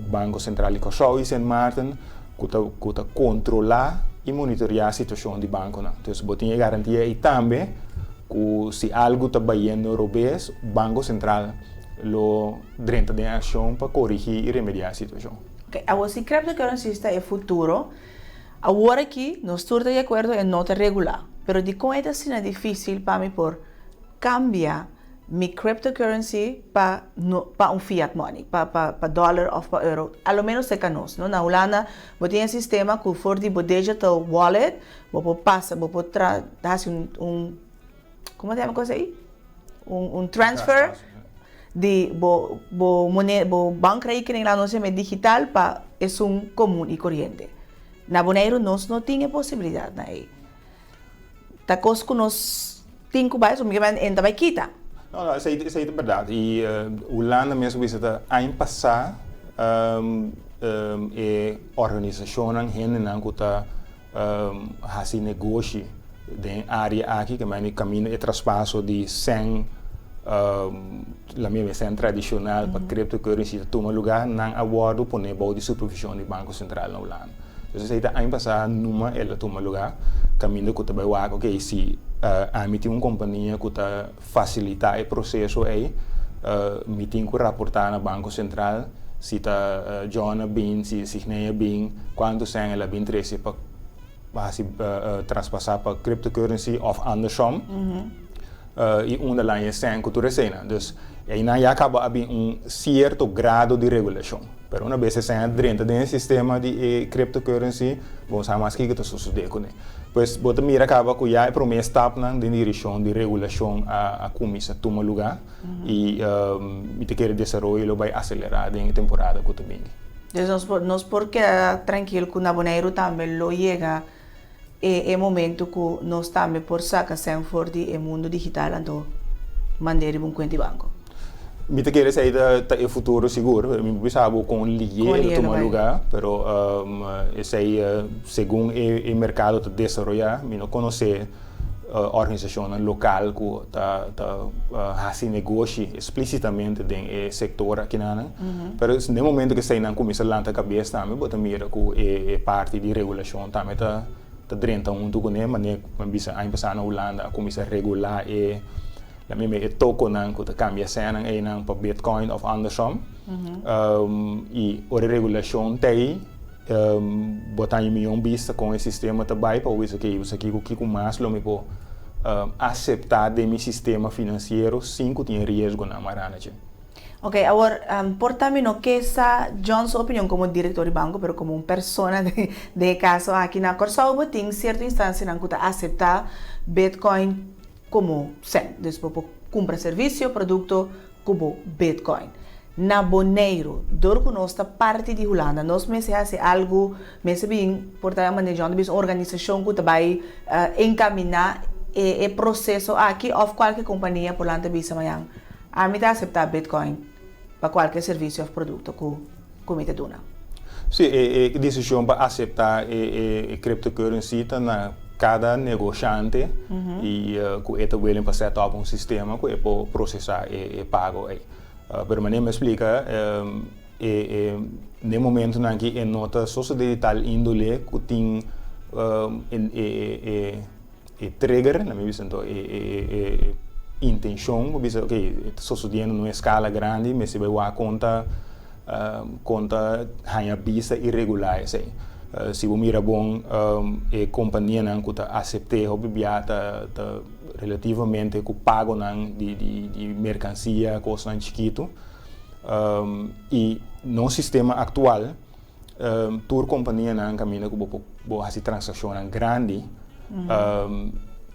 Banco Central de Curaçao e Sint Maarten, que controlar e monitorar a situação do banco. Então, tem garantia e também que se algo está batendo no revés, o Banco Central lo entra em ação para corrigir e remediar a situação. Okay. Agora, se cryptocurrency está no futuro, agora que nós estamos de acordo em nota regular. Pero de como é assim difícil para mim por cambiar mi cryptocurrency para fiat money, para dólar ou para euro. A lo menos se conosce, não? Na Holanda, você tem um sistema que for de digital wallet, você passa, você traz como é a coisa aí? Transfer de banco rekening lá não se digital para é comum e corrente. Na Bonaire nós não tinha possibilidade aí. Tá coisa que nós temos que fazer, mas ainda vai quitar. Não, isso é verdade. E Holanda mesmo visita ano passado a organização que está fazendo negócio na área aqui, que é caminho e traspasso de 100 la minha 100 tradicional para cryptocurrency toma lugar na acordo por nível de supervisão do Banco Central na Holanda. Então, isso aí passar numa ela toma lugar, caminho que também vai ok se emitir uma companhia que está facilitar o processo aí, me tem que reportar no Banco Central se está John bem, se Signeia bem, quanto são ela bem interesse para transpassar para cryptocurrency ou andersom. E underline sem cultura cena. Dus aí não acaba havendo certo grado de regulação. Pero uma vez se dentro do sistema de cryptocurrency, vamos saber mais que está sucedendo com ele. Pois, bota mira acaba com já a primeira etapa na direção de regulação a comissão toma lugar e te quer desenvolver vai acelerar em temporada que também. Então nós porque tranquilo que na Bonaire também lo chega é momento que nós também por sacar sem for de mundo digital então mandar um conta de banco. Me te quer dizer que o futuro seguro, me pensava com ligue toma lugar, pero esse aí segundo o mercado está desenvolver, me não conhece organização local que está fazendo negócio explicitamente no setor aqui na, pero no momento que sai na comissão lá na cabeça também, bota mira que é parte de regulação também está dentro um do né, mas bisa ano passado na Holanda a comissão regular la mesma token nan que cambia cena aí nan para Bitcoin ou andersom e a regulação tem botar em milhão vista com o sistema também para isso aqui o que mais lo me po aceitar de meu sistema financeiro sem que tenha risco na marana. Ok, agora, por também não que essa John's opinião como diretor de banco, mas como uma pessoa de caso aqui na Curaçao, tem certa instância na que aceitar Bitcoin como sem, depois compra serviço, produto como Bitcoin. Na Bonaire, dor que nós parte de Holanda, nós me se hace algo, me se bem, por também manejando uma organização que vai encaminhar o processo aqui ou qualquer companhia por lá de bisa mayang. A mim aceitar Bitcoin para qualquer serviço ou produto que me dona. Sim, a decisão para aceitar a cryptocurrency está na cada negociante e que está willing para set up um sistema que pode processar e pago aí. Pero me explica no momento em que é nota só de tal índole que tem trigger, na minha visão, intenção, ok, só sucedendo numa escala grande, mas se vai a conta hanya bisa irregular sei. Se você mira bom a companhia não que aceite ou bibiata relativamente que pago não de mercancia coisa não chiquito e no sistema atual tour companhia não caminha que bo fazer transação grande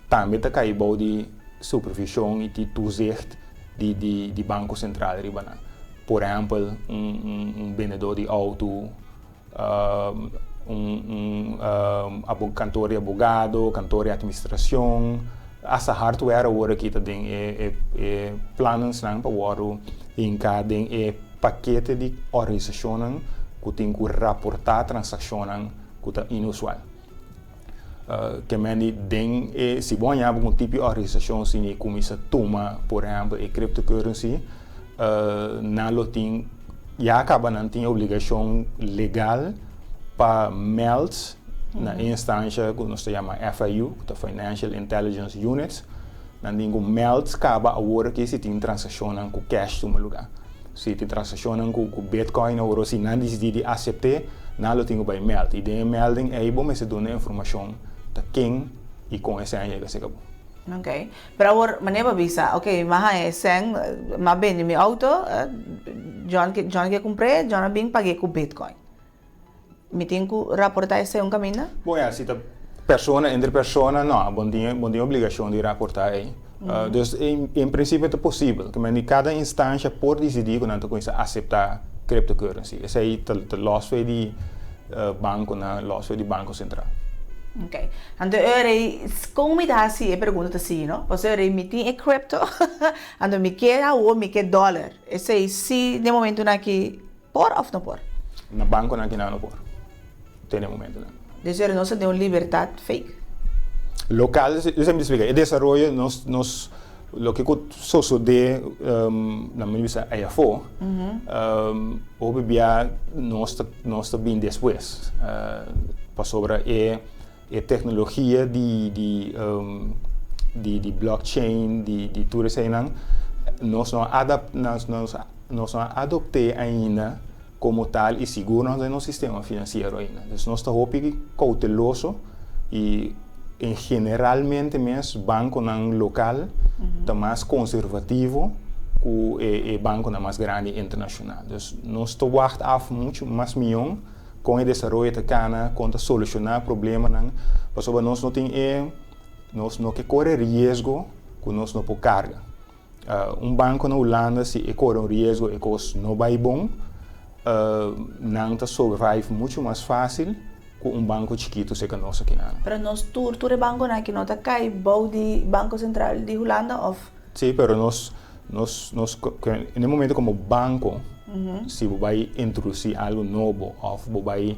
também tá cai de supervisão e de toezicht de banco central ribana. Por exemplo, vendedor de auto, cantor de advogado, cantor de administração, essa hardware agora que tem planos para o em cada paquete de organização que tem que reportar transações que é inusual. Que se você tem algum tipo de organização que começa a tomar, por exemplo, a cryptocurrency, já acaba não tem obrigação legal para meld na instância que nós chamamos FIU, que é Financial Intelligence Unit, não tem que meld acaba agora que se tem transação com cash no lugar. Se tem transação com Bitcoin ou se não decide aceitar, não tem que meld. E de melding é bom mas se dá informação de quem e com essa ainda se acabou. Ok. Pero agora, maneira bisa, ok, mas bem, meu auto, John que comprei, John bem paguei com Bitcoin. Me tem que reportar esse caminho? Bom, se a pessoa entre pessoa, não, bom dia obrigação de reportar aí. Então, em princípio é possível, que cada instância pode decidir que não está aceitar cryptocurrency. Esse aí é o loss de banco, loss de banco central. Ok. Então, como me dá assim, a pergunta assim, não? Você me tem cripto, então me quer ou me quer dólar. Esse aí, se no momento aqui, por ou não por? No banco aqui não por. Tem no momento não. Então, nós temos liberdade fake. Local, eu sempre explico, o desenvolvimento nós lo que sucede na minha visão aí fora, obviamente nós bem depois, para sobre a tecnologia de blockchain, de tudo isso aí, nós não adoptamos ainda como tal e seguro no sistema financeiro ainda. Então nós estamos cauteloso e generalmente mesmo banco local está mais conservativo que o banco mais grande internacional. Então nós estamos guardando muito mais milhão com o desenvolvimento da cana, com solucionar problemas, porque nós não corre risco que nós não podemos carga. Banco na Holanda se corre risco e coisa não vai bom, não sobrevive muito mais fácil que banco chiquito se que nós aqui não. Pero nós tudo banco aqui não está cai bom de banco central de Holanda ou? Sim, pero nós no momento como banco se você vai introduzir algo novo ou você vai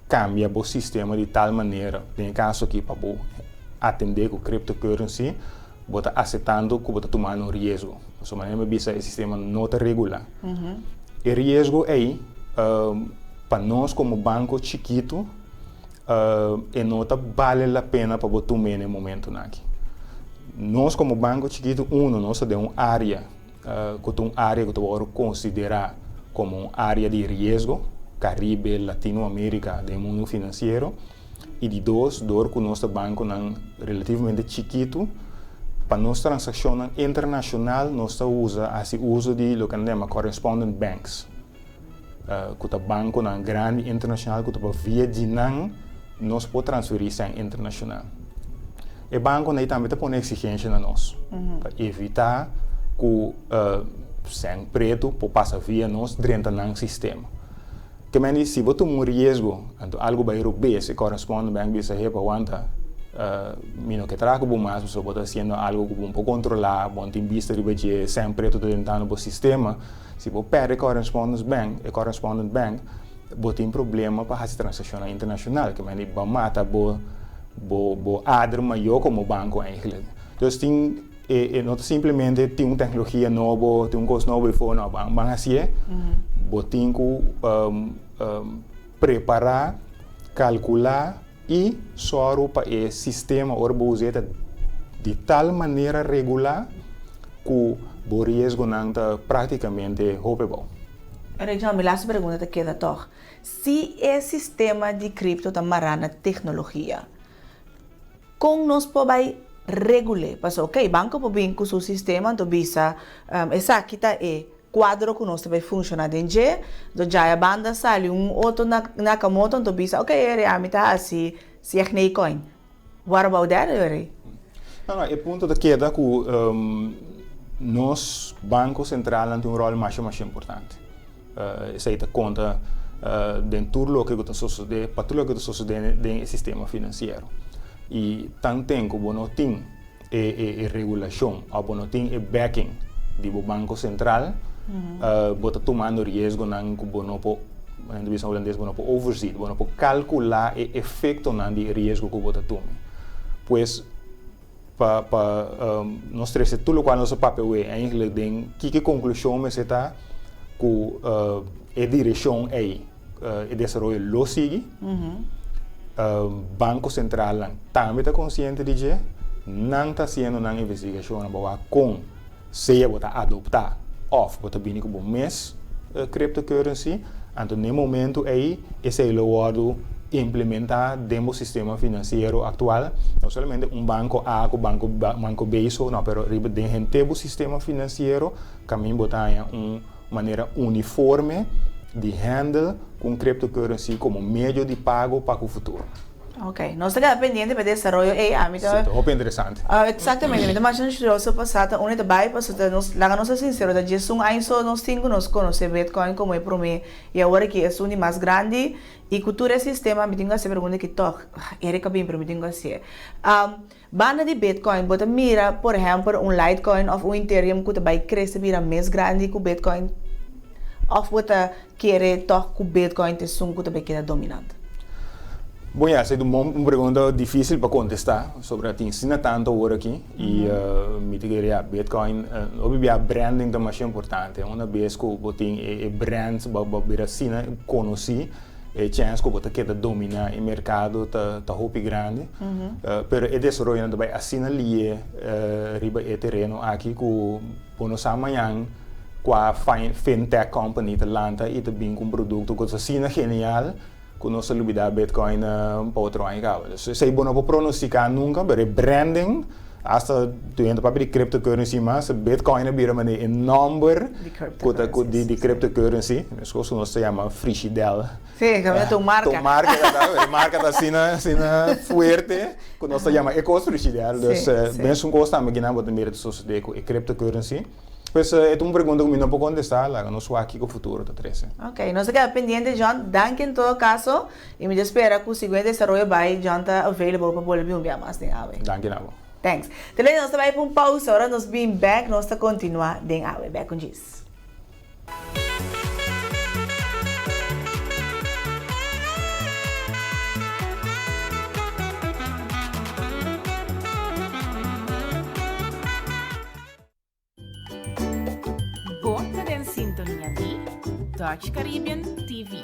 cambiar o sistema de tal maneira, em caso que para atender com cryptocurrency, você está aceitando que você está tomando risco. De maneira que o sistema não está regular. O risco é para nós como banco chiquito, não vale a pena para você tomar no momento aqui. Nós como banco chiquito, nós temos uma área que podemos considerar como uma área de risco, Caribe, Latinoamérica, do mundo financeiro, e de dois, que nosso banco relativamente chiquito, para nossa transação internacional, nós usamos o uso de lo que chamamos correspondent banks. Que o banco grande internacional, que via de nós podemos transferir sem internacional. O banco também tem uma exigência na nós, para evitar que sem preto passa via nós dentro do sistema. Que se você tem risco, então algo vai roubar, se corresponde bem bisa para aguentar, mino que traga bom mais, você pode fazendo algo que você pode controlar, bom tem vista de budget sem preto dentro do sistema, se você perde correspondent bank, botem problema para as transações internacionais, que mas ba mata bo adro maior como banco eigenlijk. Dus tem não simplesmente tem uma tecnologia nova, tem coisa nova for no banco assim, botem que preparar, calcular e só para o sistema orbuseta de tal maneira regular que o risco não está praticamente roubado. John, minha última pergunta queda toch. Se o sistema de cripto está marana tecnologia, como nós podemos regular? Porque, ok, banco pode vir com seu sistema, então bisa, essa aqui está quadro que nós vai funcionar dentro, do já a banda sai outro na camoto, então bisa, ok, a mitad assim, se é nem coin. What about that, Eri? Não, é ponto da queda que nós banco central tem rol mais importante. Isso aí te conta dentro do que está sucedendo, para tudo que está sucedendo no sistema financeiro. E tanto tempo que não tem a regulação, ou não tem a backing do banco central, você tomando risco não que não pode, na visão holandesa, não pode overzien, não pode calcular o efeito do risco que você toma. Pois nós três tudo qual nosso papel é eigenlijk den que conclusão me está que a direção é o desenvolvimento lo sigue banco central também está consciente de que não está sendo uma investigação para com se você adoptar ou você vir com mês cryptocurrency então no momento aí esse é o lado implementar dentro do sistema financeiro atual, não somente banco A com banco B, não, mas dentro do sistema financeiro, também botar uma maneira uniforme de handle com cryptocurrency como meio de pago para o futuro. Ok, nós estamos pendentes para o desenvolvimento em âmbito. Sim, interessante. Exatamente, mas nós estamos passando onde vai para nós, lá nós sincero, da gestão aí só nós temos nós conhecer Bitcoin como é para mim e agora que é o mais grande e cultura é sistema me tenho essa pergunta que toque, era que bem para me tenho assim. Banda de Bitcoin, bota mira, por exemplo, Litecoin ou Ethereum que vai crescer mira mais grande que o Bitcoin, ou bota querer toque que o Bitcoin te som que vai querer dominante. Bom, essa é uma pergunta difícil para contestar sobre a ensina tanto agora aqui e me diria Bitcoin, o branding é mais importante. Uma vez que você tem brands para ensina conhecer, a chance que você quer dominar o mercado tá muito grande. Pero o desenvolvimento vai assim ali riba o terreno aqui que nós amanhã com a fintech company de Atlanta e também com um produto que é genial. Que nós olvidamos Bitcoin para outro ano. Se é bom para pronunciar nunca, mas branding, hasta tu entra para cryptocurrency, mas Bitcoin é um número de cryptocurrency. Isso nós se chama Frigidaire. Sim, que é tu marca. Tu marca da sina forte, que nós se chama Ecos Frigidaire. Então, bem coisa também que não pode mer de suceder com cryptocurrency. Pues é uma pergunta que não posso contestar, lá não sou aqui com o futuro da 13. Ok, nós ficamos pendentes, John, danke em todo caso, e me espera que o seguinte desenvolvimento vai, John, está available para poder vir mais em Awe. Danke, Nabo. Thanks. Então, nós vamos para uma pausa, agora nós vamos back, nós vamos continuar em Awe, back com Giz. Bota en sintonia de Dutch Caribbean TV.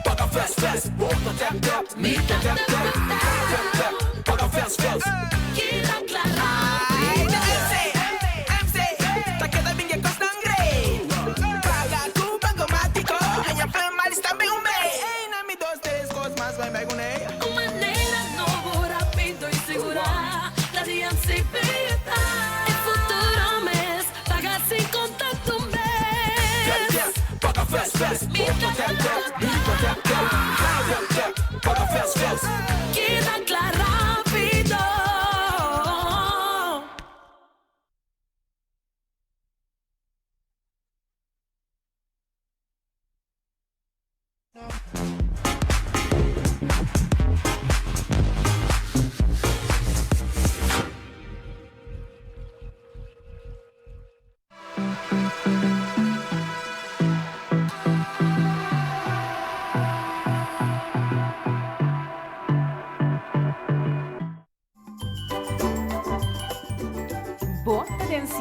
Paga fest fest, bota tap tap, mita tap tap, tap tap, paga fest fest. Quiero aclarar. MC, ta queda bien que costan grey. Paga cuba automático, ella fue mal está bem um bem. Ei, na mi dos três cosas mais vai me gunei.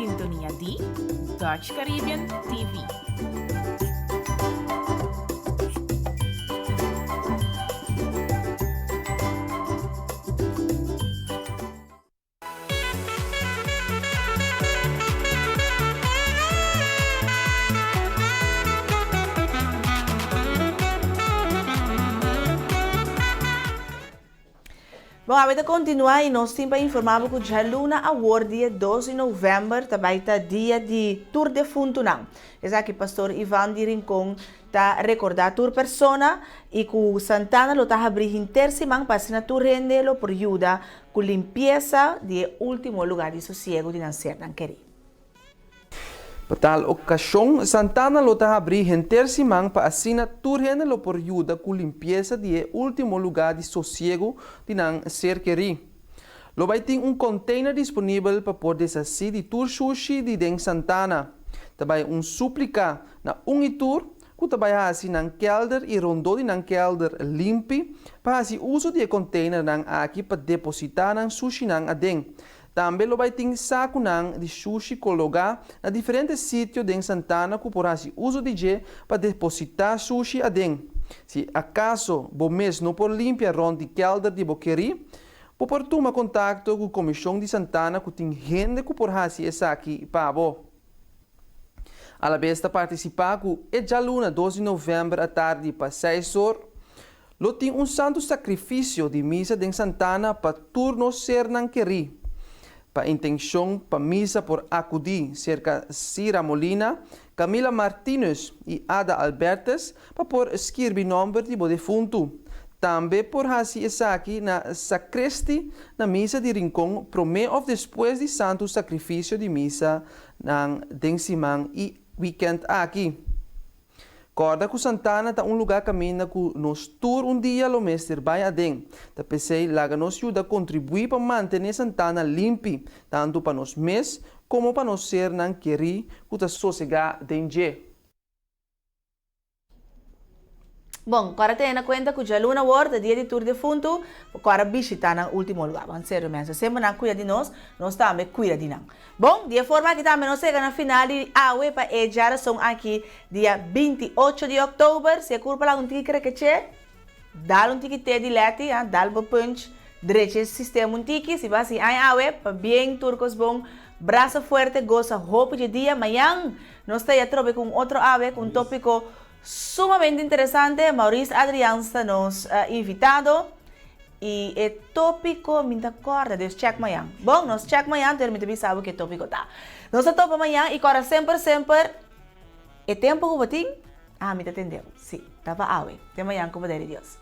sintonia de Dutch Caribbean TV. Bom, a gente continua e nós temos informado que já Luna Award dia 12 de novembro também está dia de Tour de Funtunang. É aqui pastor Ivan de Rincon está recordar tour persona e que Santana lo está abrindo intersimang para assinatura rendelo por ajuda com limpeza de último lugar de sossego de Nancer Nanqueri. Para tal ocasião, Santana lo está abrindo intersimang para assinatura rendelo por ajuda com limpeza de último lugar de sossego de Nancer Queri. Lo vai ter container disponível para poder sair de tour sushi de Deng Santana. Também súplica na tour que também assim nang kelder e rondo de nang kelder limpi para assim uso de container nang aqui para depositar nang sushi nang adeng. Também lo vai ter saco nang de sushi colocar na diferentes sítios de Santana que por assim uso de je para depositar sushi adeng. Se acaso bom mês não por limpar rondo de kelder de boqueri, por tomar contato com a Comissão de Santana que tem gente que por assim essa aqui para bo. A la besta participar com a luna 12 de novembro à tarde para 6 horas. Lo tem santo sacrifício de missa de Santana para turno ser nanqueri. Para intenção para missa por acudir cerca Cira Molina, Camila Martínez e Ada Albertes para por escrever nome de defunto. Também por assim essa aqui na sacristia na missa de Rincon, promê ou depois de santo sacrifício de missa na Densimang e weekend aqui. Corda que Santana está lugar caminho que nos tour dia lo mestre vai adem. Da pensei laga nos ajuda a contribuir para manter Santana limpi, tanto para nos mes como para nos ser nan queri que ta sossegar dengue. Bom, agora tem na conta que já Luna World, dia de Tour de Fundo, agora visitar no último lugar. Vamos ser mesmo. Sempre não cuida de nós também cuida de nós. Bom, de forma que também nós chegamos na final de AUE para a geração aqui, dia 28 de outubro. Se curva lá um tique que é, dá um tique de lete, dá um punch, direito sistema um tique, se vai assim, AUE, para bem turcos bom, braço forte, goza, roupa de dia, amanhã nós estamos com outro AUE, com um tópico sumamente interessante. Maurice Adrián está nos invitado e o tópico me acorda de check amanhã. Bom, nós check amanhã, termina sabe que tópico tá. Nós topa amanhã e agora sempre é tempo que eu vou ter. Me entendeu? Sim, tava awe. Até amanhã com o poder de Deus.